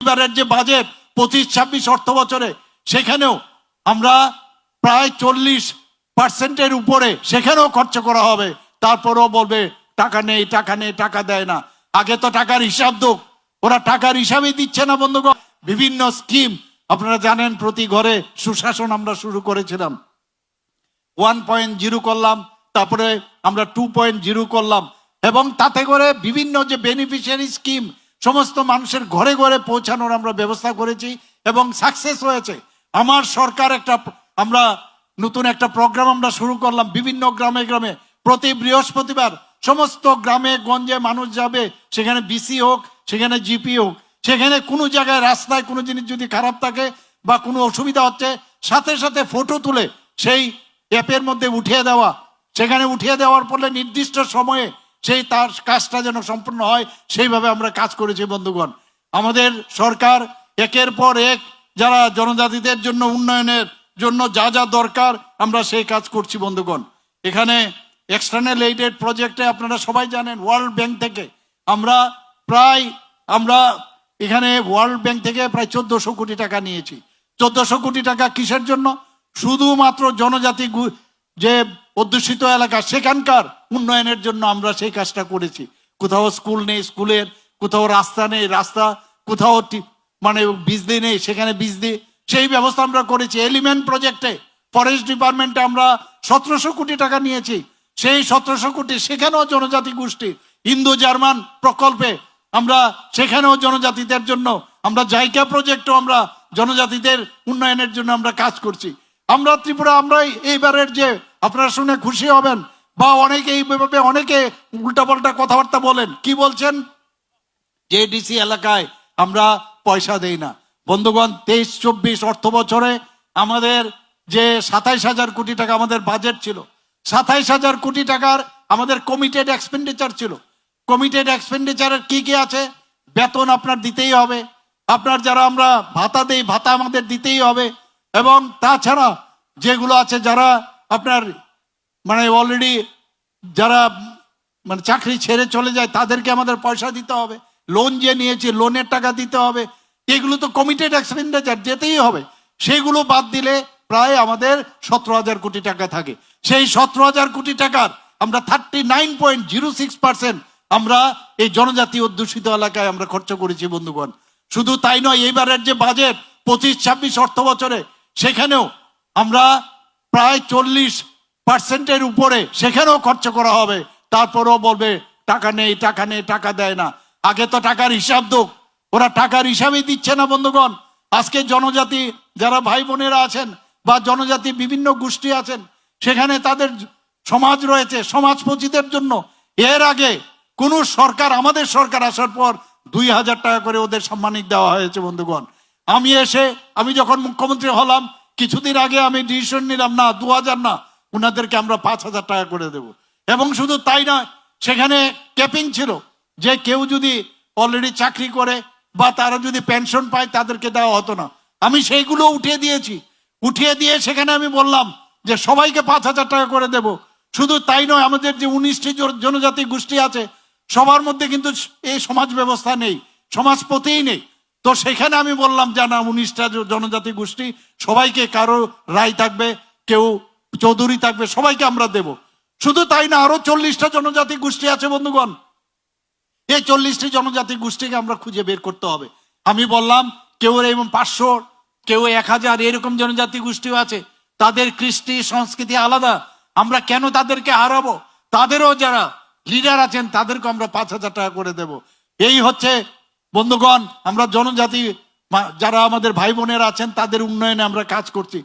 এবারের যে বাজেট 25-26 অর্থ বছরে সেখানেও আমরা প্রায় 40% উপরে সেখানেও খরচ করা হবে, তারপরেও বলবে টাকা নেই, টাকা নেই, টাকা দেয় না। আগে তো টাকার হিসাব দোক, ওরা টাকার হিসাবই দিচ্ছে না বন্ধুগণ। বিভিন্ন স্কিম আপনারা জানেন, প্রতি ঘরে সুশাসন আমরা শুরু করেছিলাম, 1.0 করলাম, তারপরে আমরা 2.0 করলাম, এবং তাতে করে বিভিন্ন যে বেনিফিশিয়ারি স্কিম সমস্ত মানুষের ঘরে ঘরে পৌঁছানোর আমরা ব্যবস্থা করেছি এবং সাকসেস হয়েছে। আমার সরকার আমরা নতুন একটা প্রোগ্রাম আমরা শুরু করলাম, বিভিন্ন গ্রামে গ্রামে প্রতি বৃহস্পতিবার সমস্ত গ্রামে গঞ্জে মানুষ যাবে, সেখানে বিসি হোক, সেখানে জিপি হোক, সেখানে কোনো জায়গায় রাস্তায় কোনো জিনিস যদি খারাপ থাকে বা কোনো অসুবিধা হচ্ছে, সাথে সাথে ফটো তুলে সেই অ্যাপের মধ্যে উঠিয়ে দেওয়া, সেখানে উঠিয়ে দেওয়ার ফলে নির্দিষ্ট সময়ে সেই তার কাজটা যেন সম্পূর্ণ হয়, সেইভাবে আমরা কাজ করেছি বন্ধুগণ। আমাদের সরকার একের পর এক যারা জনজাতিদের জন্য উন্নয়নের জন্য যা যা দরকার আমরা সেই কাজ করছি বন্ধুগণ। এখানে এক্সটার্নাল এইডেড প্রজেক্টে আপনারা সবাই জানেন, ওয়ার্ল্ড ব্যাংক থেকে আমরা এখানে ওয়ার্ল্ড ব্যাংক থেকে প্রায় 1400 কোটি টাকা নিয়েছি। 1400 কোটি টাকা কিসের জন্য? শুধুমাত্র জনজাতি যে অধ্যুষিত এলাকা সেখানকার উন্নয়নের জন্য আমরা সেই কাজটা করেছি। কোথাও স্কুল নেই, স্কুলের, কোথাও রাস্তা নেই, রাস্তা, কোথাও মানে বিজলি নেই, সেখানে বিজলি, সেই ব্যবস্থা আমরা করেছি। এলিমেন্ট প্রজেক্টে ফরেস্ট ডিপার্টমেন্টে আমরা 1700 কোটি টাকা নিয়েছি, সেই 1700 কোটি সেখানেও জনজাতি গোষ্ঠী। ইন্দো জার্মান প্রকল্পে আমরা সেখানেও জনজাতিদের জন্য, আমরা জাইকা প্রজেক্টও আমরা জনজাতিদের উন্নয়নের জন্য আমরা কাজ করছি। আমরা ত্রিপুরা, আমরা এইবারের যে, আপনারা শুনে খুশি হবেন, বা অনেকে এইভাবে অনেকে উল্টাপাল্টা কথাবার্তা বলেন, কি বলছেন যে ডিসি এলাকায় আমরা পয়সা দেই না। বন্ধুগণ, 23-24 অর্থ বছরে আমাদের যে 27,000 কোটি টাকা আমাদের বাজেট ছিল, 27,000 কোটি টাকার আমাদের কমিটেড এক্সপেন্ডিচার ছিল। কমিটেড এক্সপেন্ডিচারের কি কি আছে? বেতন আপনার দিতেই হবে, আপনার যারা আমরা ভাতা দেই ভাতা আমাদের দিতেই হবে, এবং তাছাড়া যেগুলো আছে যারা আপনার মানে অলরেডি যারা মানে চাকরি ছেড়ে চলে যায় তাদেরকে আমাদের পয়সা দিতে হবে, লোন যে নিয়েছি লোনের টাকা দিতে হবে, এগুলো তো কমিটেড এক্সপেন্ডিচার যেতেই হবে। সেগুলো বাদ দিলে প্রায় আমাদের 17,000 কোটি টাকা থাকে। সেই 17,000 কোটি টাকার আমরা 39.06% আমরা এই জনজাতি অধ্যুষিত এলাকায় আমরা খরচ করেছি বন্ধুগণ। শুধু তাই নয়, এইবারের যে বাজেট 25-26 অর্থ বছরে সেখানেও আমরা প্রায় 40% উপরে সেখানেও খরচ করা হবে, তারপরেও বলবে টাকা নেই, টাকা নেই, টাকা দেয় না। আগে তো টাকার হিসাব দোক, ওরা টাকার হিসাবই দিচ্ছে না বন্ধুগণ। আজকে জনজাতি যারা ভাই বোনেরা আছেন বা জনজাতি বিভিন্ন গোষ্ঠী আছেন, সেখানে তাদের সমাজ রয়েছে, সমাজপতিদের জন্য এর আগে কোন সরকার, আমাদের সরকার আসার পর 2,000 টাকা করে ওদের সম্মানিত দেওয়া হয়েছে বন্ধুগণ। আমি যখন মুখ্যমন্ত্রী হলাম কিছুদিন আগে আমি ডিসিশন নিলাম, না 2,000 না, ওনাদেরকে আমরা 5,000 টাকা করে দেব। এবং শুধু তাই নয়, সেখানে ক্যাপিং ছিল যে কেউ যদি অলরেডি চাকরি করে বা তারা যদি পেনশন পায় তাদেরকে দেওয়া হতো না। আমি সেইগুলো উঠিয়ে দিয়েছি, উঠিয়ে দিয়ে সেখানে আমি বললাম যে সবাইকে 5,000 টাকা করে দেব। শুধু তাই নয়, আমাদের যে 19টি জনজাতি গোষ্ঠী আছে সবার মধ্যে কিন্তু এই সমাজ ব্যবস্থা নেই, সমাজপতিই নেই। তো সেখানে আমি বললাম যে না, 19টা জনজাতি গোষ্ঠী সবাইকে, কারো রায় থাকবে, কেউ চৌধুরী থাকবে, সবাইকে আমরা দেব। শুধু তাই না, আরো 40টা জনজাতি গোষ্ঠী আছে বন্ধুগণ। এই 40টি জনজাতি গোষ্ঠীকে আমরা খুঁজে বের করতে হবে। আমি বললাম কেউ এরকম 500, কেউ 1,000 এরকম জনজাতি গোষ্ঠীও আছে, তাদের কৃষ্টি সংস্কৃতি আলাদা, আমরা কেন তাদেরকে হারাবো? তাদেরও যারা লিডার আছেন তাদেরকে আমরা 5,000 টাকা করে দেব। এই হচ্ছে বন্ধুগণ, আমরা জনজাতি যারা আমাদের ভাই বোনেরা আছেন তাদের উন্নয়নে আমরা কাজ করছি।